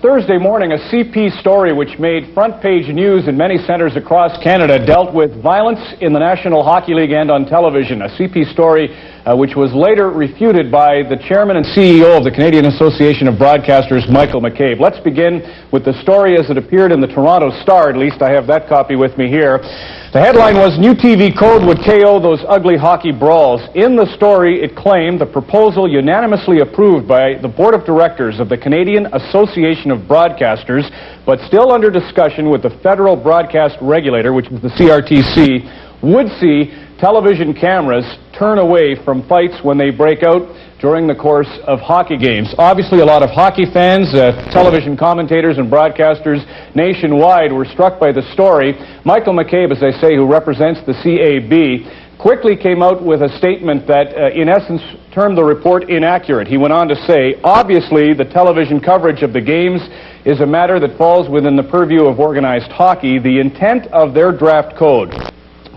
Thursday morning, a CP story which made front-page news in many centres across Canada dealt with violence in the National Hockey League and on television. A CP story which was later refuted by the chairman and CEO of the Canadian Association of Broadcasters, Michael McCabe. Let's begin with the story as it appeared in the Toronto Star. At least I have that copy with me here. The headline was, "New TV Code would KO those ugly hockey brawls." In the story, it claimed the proposal unanimously approved by the Board of Directors of the Canadian Association of Broadcasters, but still under discussion with the Federal Broadcast Regulator, which is the CRTC, would see television cameras turn away from fights when they break out during the course of hockey games. Obviously, a lot of hockey fans, television commentators and broadcasters nationwide were struck by the story. Michael McCabe, as I say, who represents the CAB, quickly came out with a statement that, in essence, termed the report inaccurate. He went on to say, "Obviously, the television coverage of the games is a matter that falls within the purview of organized hockey. The intent of their draft code."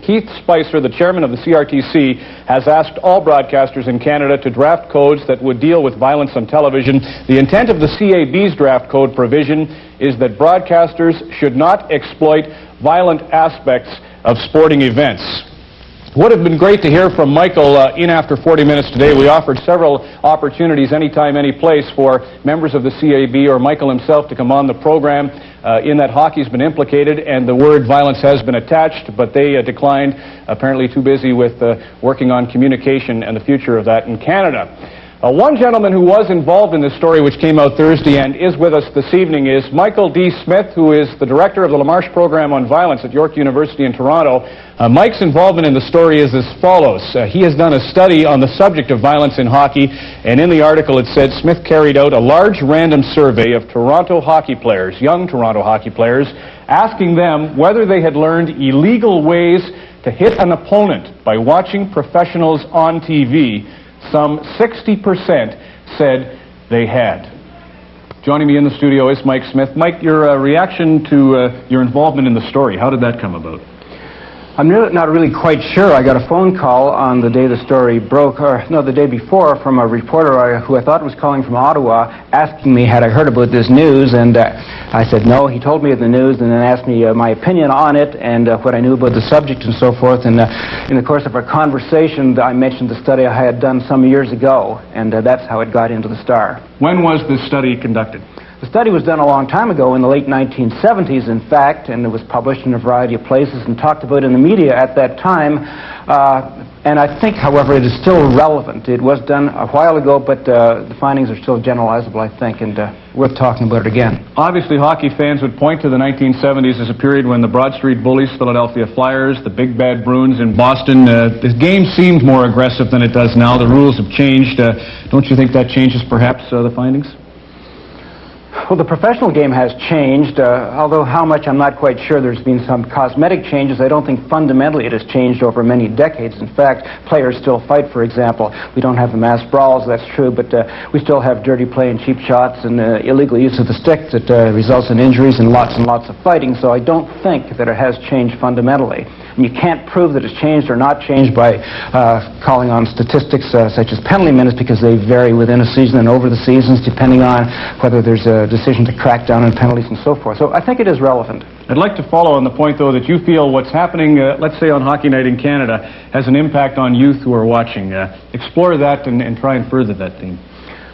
Keith Spicer, the chairman of the CRTC, has asked all broadcasters in Canada to draft codes that would deal with violence on television. The intent of the CAB's draft code provision is that broadcasters should not exploit violent aspects of sporting events. Would have been great to hear from Michael in after 40 minutes today. We offered several opportunities, anytime, any place, for members of the CAB or Michael himself to come on the program, in that hockey's been implicated and the word violence has been attached, but they declined, apparently too busy with working on communication and the future of that in Canada. One gentleman who was involved in this story, which came out Thursday and is with us this evening, is Michael D. Smith, who is the director of the LaMarche program on violence at York University in Toronto. Mike's involvement in the story is as follows. He has done a study on the subject of violence in hockey, and in the article it said Smith carried out a large random survey of Toronto hockey players, young Toronto hockey players, asking them whether they had learned illegal ways to hit an opponent by watching professionals on TV. Some 60% said they had. Joining me in the studio is Mike Smith. Mike, your reaction to your involvement in the story, how did that come about? I'm not really quite sure. I got a phone call on the day the story broke, or no, the day before, from a reporter who I thought was calling from Ottawa, asking me had I heard about this news, and I said no. He told me of the news and then asked me my opinion on it and what I knew about the subject and so forth. And in the course of our conversation, I mentioned the study I had done some years ago, and that's how it got into the Star. When was this study conducted? The study was done a long time ago, in the late 1970s, in fact, and it was published in a variety of places and talked about in the media at that time. And I think, however, it is still relevant. It was done a while ago, but the findings are still generalizable, I think, and worth talking about it again. Obviously, hockey fans would point to the 1970s as a period when the Broad Street Bullies, Philadelphia Flyers, the Big Bad Bruins in Boston, the game seemed more aggressive than it does now. The rules have changed. Don't you think that changes, perhaps, the findings? Well, the professional game has changed, although how much I'm not quite sure. There's been some cosmetic changes. I don't think fundamentally it has changed over many decades. In fact, players still fight, for example. We don't have the mass brawls, that's true, but we still have dirty play and cheap shots and illegal use of the stick that results in injuries and lots of fighting, so I don't think that it has changed fundamentally. And you can't prove that it's changed or not changed by calling on statistics such as penalty minutes, because they vary within a season and over the seasons, depending on whether there's a decision to crack down on penalties and so forth. So I think it is relevant. I'd like to follow on the point, though, that you feel what's happening, let's say on Hockey Night in Canada, has an impact on youth who are watching. Explore that and try and further that theme.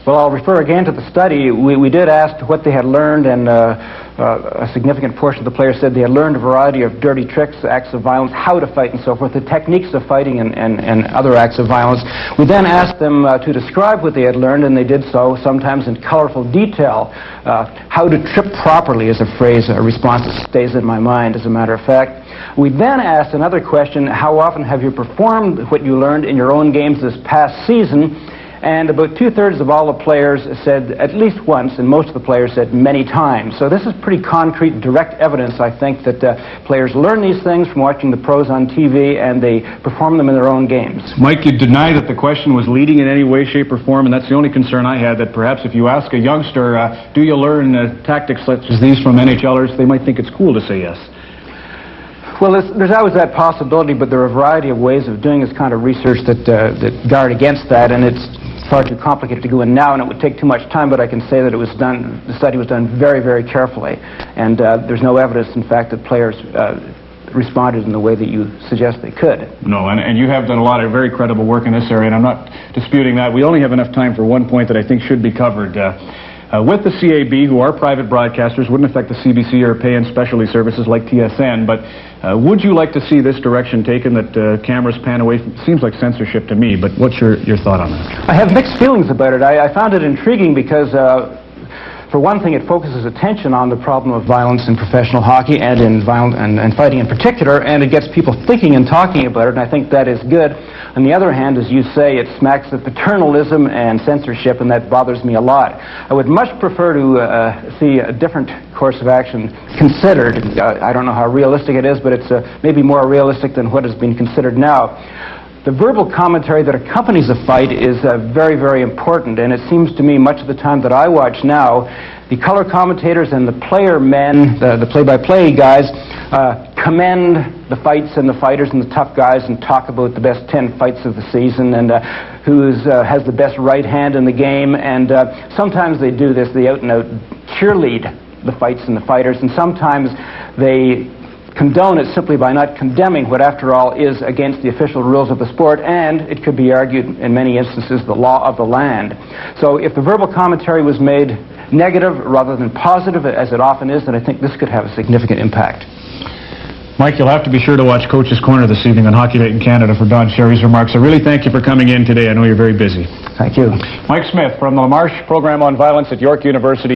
Well, I'll refer again to the study. We did ask what they had learned, and a significant portion of the players said they had learned a variety of dirty tricks, acts of violence, how to fight and so forth, the techniques of fighting and other acts of violence. We then asked them to describe what they had learned, and they did so, sometimes in colorful detail. How to trip properly is a phrase, a response that stays in my mind, as a matter of fact. We then asked another question: how often have you performed what you learned in your own games this past season? And about two-thirds of all the players said at least once, and most of the players said many times. So this is pretty concrete, direct evidence, I think, that players learn these things from watching the pros on TV, and they perform them in their own games. Mike, you deny that the question was leading in any way, shape, or form, and that's the only concern I had, that perhaps if you ask a youngster, do you learn tactics such as these from NHLers, they might think it's cool to say yes. Well, there's always that possibility, but there are a variety of ways of doing this kind of research that guard against that, and it's far too complicated to go in now, and it would take too much time, but I can say that the study was done very, very carefully. And there's no evidence, in fact, that players responded in the way that you suggest they could. No, and you have done a lot of very credible work in this area, and I'm not disputing that. We only have enough time for one point that I think should be covered. With the CAB, who are private broadcasters, wouldn't affect the CBC or pay-in specialty services like TSN, but would you like to see this direction taken, that cameras pan away from, seems like censorship to me, but what's your thought on that? I have mixed feelings about it. I found it intriguing because for one thing, it focuses attention on the problem of violence in professional hockey and in fighting in particular, and it gets people thinking and talking about it, and I think that is good. On the other hand, as you say, it smacks of paternalism and censorship, and that bothers me a lot. I would much prefer to see a different course of action considered. I don't know how realistic it is, but it's maybe more realistic than what has been considered now. The verbal commentary that accompanies a fight is very, very important, and it seems to me much of the time that I watch now, the color commentators and the player men, the play-by-play guys, commend the fights and the fighters and the tough guys and talk about the best 10 fights of the season and who has the best right hand in the game, and sometimes they do this, they out-and-out cheerlead the fights and the fighters, and sometimes they condone it simply by not condemning what, after all, is against the official rules of the sport, and it could be argued in many instances the law of the land. So if the verbal commentary was made negative rather than positive, as it often is, then I think this could have a significant impact. Mike, you'll have to be sure to watch Coach's Corner this evening on Hockey Night in Canada for Don Cherry's remarks. I really thank you for coming in today. I know you're very busy. Thank you. Mike Smith from the LaMarche Program on Violence at York University.